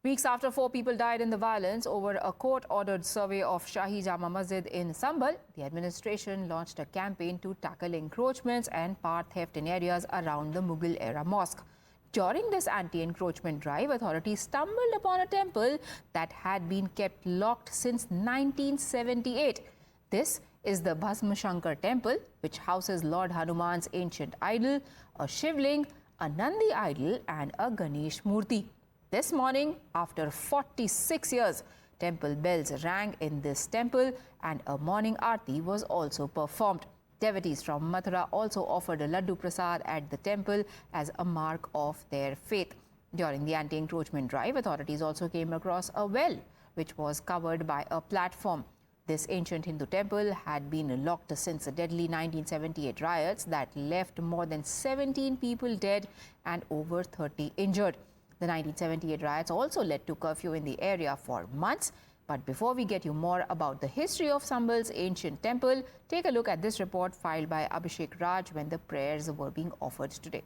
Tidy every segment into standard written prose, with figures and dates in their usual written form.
Weeks after 4 people died in the violence over a court-ordered survey of Shahi Jama Masjid in Sambhal, the administration launched a campaign to tackle encroachments and part theft in areas around the Mughal-era mosque. During this anti-encroachment drive, authorities stumbled upon a temple that had been kept locked since 1978. This is the Bhasma Shankar temple, which houses Lord Hanuman's ancient idol, a Shivling, a Nandi idol and a Ganesh Murti. This morning, after 46 years, temple bells rang in this temple and a morning aarti was also performed. Devotees from Mathura also offered a laddu prasad at the temple as a mark of their faith. During the anti-encroachment drive, authorities also came across a well which was covered by a platform. This ancient Hindu temple had been locked since the deadly 1978 riots that left more than 17 people dead and over 30 injured. The 1978 riots also led to curfew in the area for months. But before we get you more about the history of Sambhal's ancient temple, take a look at this report filed by Abhishek Raj when the prayers were being offered today.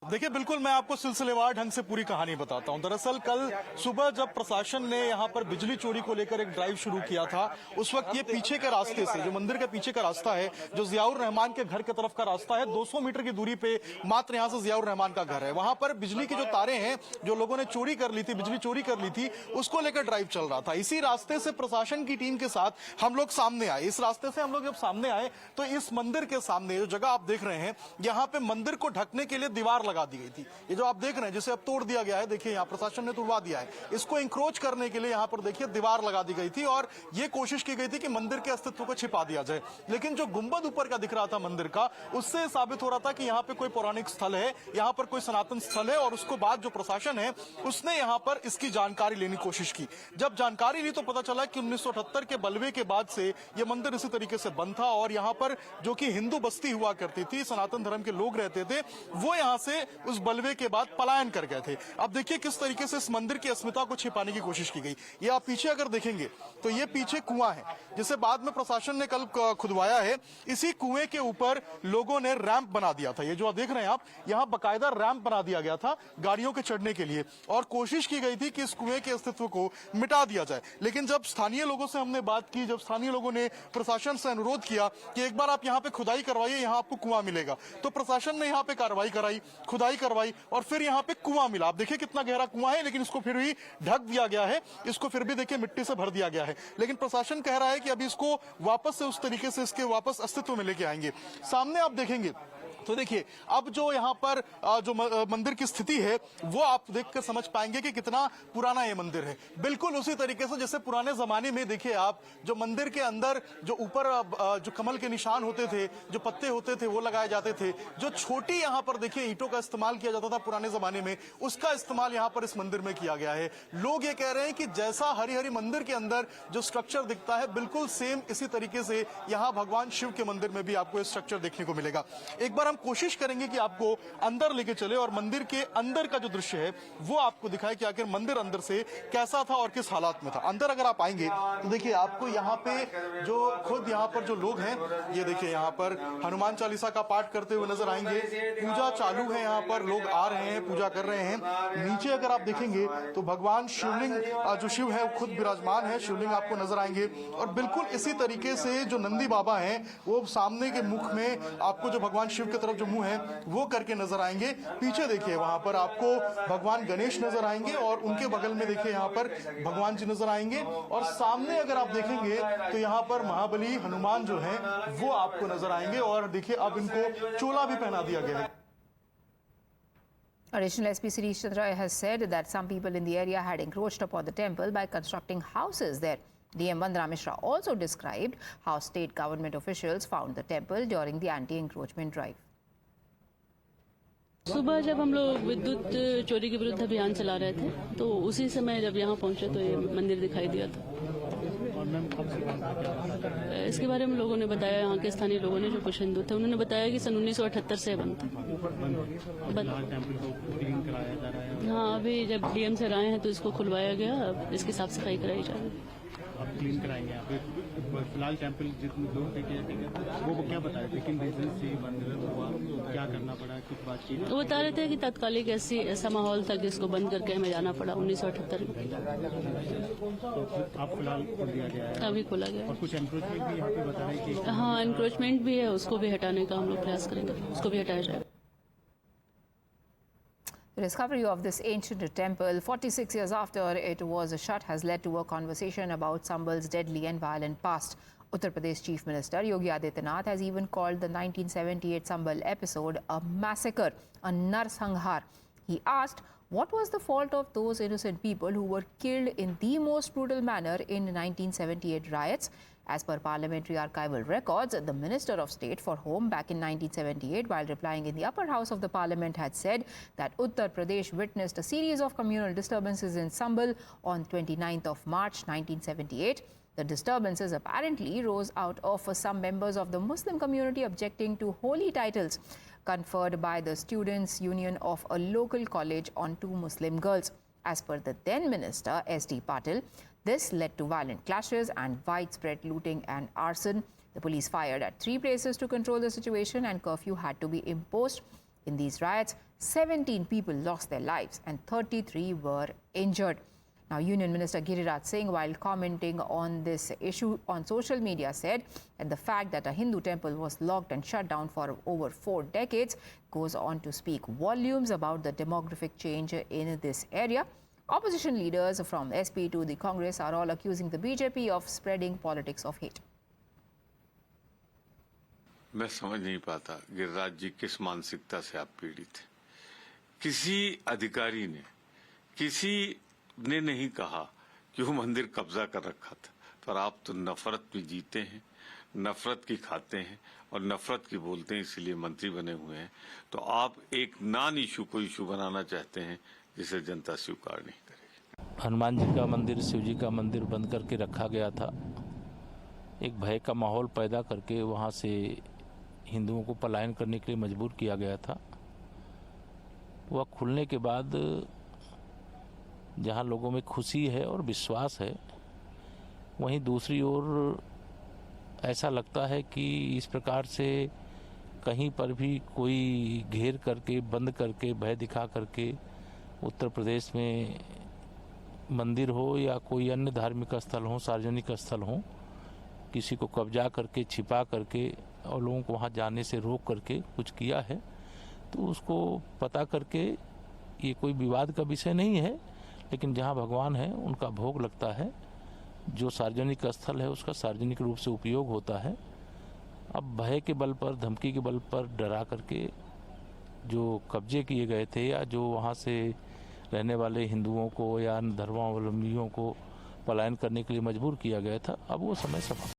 देखिए, बिल्कुल मैं आपको सिलसिलेवार ढंग से पूरी कहानी बताता हूं। दरअसल कल सुबह जब प्रशासन ने यहां पर बिजली चोरी को लेकर एक ड्राइव शुरू किया था, उस वक्त ये पीछे के रास्ते से, जो मंदिर के पीछे का रास्ता है, जो जियाउर रहमान के घर की तरफ का रास्ता है, 200 मीटर की दूरी पे मात्र यहां से जियाउर रहमान का घर है। वहां पर बिजली की जो तारें हैं, जो लोगों ने चोरी कर ली थी, बिजली चोरी कर ली थी, उसको लेकर ड्राइव चल रहा था। इसी रास्ते से प्रशासन की टीम के साथ हम लोग सामने आए। इस रास्ते से हम लोग जब सामने आए तो इस मंदिर के सामने जो जगह आप देख रहे हैं, यहाँ पे मंदिर को ढकने के लिए दीवार लगा दी गई थी। ये जो आप देख रहे हैं, जिसे अब तोड़ दिया गया है, देखिए यहाँ प्रशासन ने तोड़वा दिया है। इसको इंक्रोच करने के लिए यहाँ पर देखिए दीवार लगा दी गई थी और ये कोशिश की गई थी कि मंदिर के अस्तित्व को छिपा दिया जाए। लेकिन जो गुंबद ऊपर का दिख रहा था मंदिर का, उससे साबित हो रहा था कि यहाँ पे कोई पौराणिक स्थल है, यहाँ पर कोई सनातन स्थल है। और उसको बाद जो प्रशासन है उसने यहाँ पर इसकी जानकारी लेने की कोशिश की। जब जानकारी ली तो पता चला कि 1978 के बलवे के बाद से ये मंदिर इसी तरीके से बंद था और यहाँ पर जो कि हिंदू बस्ती हुआ करती थी, सनातन धर्म के लोग रहते थे, वो यहाँ से उस बलवे के बाद पलायन कर गए थे। अब देखिए किस तरीके से इस मंदिर की अस्मिता को छिपाने की कोशिश की गई। ये आप पीछे अगर देखेंगे तो ये पीछे कुआं है, जिसे बाद में प्रशासन ने कल खुदवाया है। इसी कुएं के ऊपर लोगों ने रैंप बना दिया था। ये जो देख रहे हैं आप, यहाँ बकायदा रैंप बना दिया गया था गाड़ियों के चढ़ने के लिए और कोशिश की गई थी कि इस कुएं के अस्तित्व को मिटा दिया जाए। लेकिन जब स्थानीय लोगों से हमने बात की, जब स्थानीय लोगों ने प्रशासन से अनुरोध किया कि एक बार आप यहाँ पे खुदाई करवाइए, यहाँ आपको कुआं मिलेगा, तो प्रशासन ने यहाँ पे कार्रवाई कराई, खुदाई करवाई और फिर यहाँ पे कुआं मिला। आप देखिए कितना गहरा कुआं है, लेकिन इसको फिर भी ढक दिया गया है, इसको फिर भी देखिए मिट्टी से भर दिया गया है। लेकिन प्रशासन कह रहा है कि अभी इसको वापस से उस तरीके से इसके वापस अस्तित्व में लेके आएंगे। सामने आप देखेंगे तो देखिए अब जो यहाँ पर जो मंदिर की स्थिति है वो आप देखकर समझ पाएंगे कि कितना पुराना ये मंदिर है। बिल्कुल उसी तरीके से जैसे पुराने जमाने में देखिए आप, जो मंदिर के अंदर जो ऊपर जो कमल के निशान होते थे, जो पत्ते होते थे, वो लगाए जाते थे। जो छोटी यहाँ पर देखिए ईंटों का इस्तेमाल किया जाता था पुराने जमाने में, उसका इस्तेमाल यहाँ पर इस मंदिर में किया गया है। लोग ये कह रहे हैं कि जैसा हरिहरी मंदिर के अंदर जो स्ट्रक्चर दिखता है, बिल्कुल सेम इसी तरीके से यहाँ भगवान शिव के मंदिर में भी आपको स्ट्रक्चर देखने को मिलेगा। एक बार कोशिश करेंगे कि आपको अंदर लेके चले और मंदिर के अंदर का जो दृश्य है वो आपको दिखाए कि आखिर मंदिर अंदर से कैसा था और किस हालात में था। अंदर अगर आप आएंगे तो देखिए आपको यहाँ पे जो खुद यहाँ पर जो लोग हैं, ये देखिए यहाँ पर हनुमान चालीसा का पाठ करते हुए नजर आएंगे। पूजा चालू है, यहाँ पर लोग आ रहे हैं, पूजा कर रहे हैं। नीचे अगर आप देखेंगे तो भगवान शिवलिंग जो शिव है खुद विराजमान है, शिवलिंग आपको नजर आएंगे। और बिल्कुल इसी तरीके से जो नंदी बाबा हैं वो सामने के मुख में आपको जो भगवान शिव की तरफ जो मुंह है वो करके नजर आएंगे। पीछे देखिए वहां पर आपको भगवान गणेश नजर आएंगे और उनके बगल में देखिए यहाँ पर भगवान जी नजर आएंगे। और सामने अगर आप देखेंगे तो यहाँ पर महाबली हनुमान जो है वो आपको नजर आएंगे। और देखिए अब इनको चोला भी पहना दिया गया है। Additional SP Sirish Chandra has said that some people in the area had encroached upon the temple by constructing houses there. DM Vandana Mishra also described how state government officials found the temple during the anti-encroachment drive. सुबह जब हम लोग विद्युत चोरी के विरुद्ध अभियान चला रहे थे तो उसी समय जब यहाँ पहुंचे तो ये मंदिर दिखाई दिया था। इसके बारे में लोगों ने बताया, यहाँ के स्थानीय लोगों ने जो कुछ हिंदू थे उन्होंने बताया कि सन 1978 से बंद था। हाँ, अभी जब डीएम सर आए हैं तो इसको खुलवाया गया, अब इसकी साफ सफाई कराई जा रही है। अब क्लीन कराएंगे यहाँ पे। फिलहाल टेम्पल जितने लोग थे वो क्या बताए थे, किन रीजन से बंद हुआ, क्या करना पड़ा, कुछ बातचीत? वो बता रहे थे कि तात्कालिक ऐसा माहौल था कि इसको बंद करके हमें जाना पड़ा 1978 में। तो आप फिलहाल खोल दिया गया है, अभी खोला गया और कुछ एनक्रोचमेंट भी यहाँ पे बता रहे हैं कि हाँ, एनक्रोचमेंट भी है, उसको भी हटाने का हम लोग प्रयास करेंगे, उसको भी हटाया जाए। The discovery of this ancient temple 46 years after it was shut has led to a conversation about Sambhal's deadly and violent past. Uttar Pradesh Chief Minister Yogi Adityanath has even called the 1978 Sambhal episode a massacre, a narsanghar. He asked, what was the fault of those innocent people who were killed in the most brutal manner in 1978 riots? As per parliamentary archival records, the Minister of State for Home back in 1978, while replying in the upper house of the parliament, had said that Uttar Pradesh witnessed a series of communal disturbances in Sambhal on 29th of March 1978. The disturbances apparently rose out of some members of the Muslim community objecting to holy titles conferred by the Students' Union of a local college on two Muslim girls. As per the then Minister, S.D. Patil, this led to violent clashes and widespread looting and arson. The police fired at 3 places to control the situation and curfew had to be imposed. In these riots, 17 people lost their lives and 33 were injured. Now, Union Minister Giriraj Singh, while commenting on this issue on social media, said that the fact that a Hindu temple was locked and shut down for over 4 decades goes on to speak volumes about the demographic change in this area. Opposition leaders from SP to the Congress are all accusing the BJP of spreading politics of hate. मैं समझ नहीं पाता गिरिराज जी किस मानसिकता से आप पीड़ित हैं। किसी अधिकारी ने, किसी ने नहीं कहा कि वो मंदिर कब्जा कर रखा था, पर आप तो नफरत भी जीते हैं, नफरत की खाते हैं और नफरत की बोलते हैं, इसलिए मंत्री बने हुए हैं। तो आप एक नॉन इशू को इशू बनाना चाहते हैं जिसे जनता स्वीकार नहीं करेगी। हनुमान जी का मंदिर, शिव जी का मंदिर बंद करके रखा गया था, एक भय का माहौल पैदा करके वहाँ से हिंदुओं को पलायन करने के लिए मजबूर किया गया था। वह खुलने के बाद जहाँ लोगों में खुशी है और विश्वास है, वहीं दूसरी ओर ऐसा लगता है कि इस प्रकार से कहीं पर भी कोई घेर करके, बंद करके, भय दिखा करके उत्तर प्रदेश में मंदिर हो या कोई अन्य धार्मिक स्थल हो, सार्वजनिक स्थल हो, किसी को कब्जा करके, छिपा करके और लोगों को वहाँ जाने से रोक करके कुछ किया है, तो उसको पता करके, ये कोई विवाद का विषय नहीं है, लेकिन जहाँ भगवान है उनका भोग लगता है, जो सार्वजनिक स्थल है उसका सार्वजनिक रूप से उपयोग होता है। अब भय के बल पर, धमकी के बल पर डरा करके जो कब्जे किए गए थे या जो वहाँ से रहने वाले हिंदुओं को या अन्य धर्मावलंबियों को पलायन करने के लिए मजबूर किया गया था, अब वो समय समाप्त।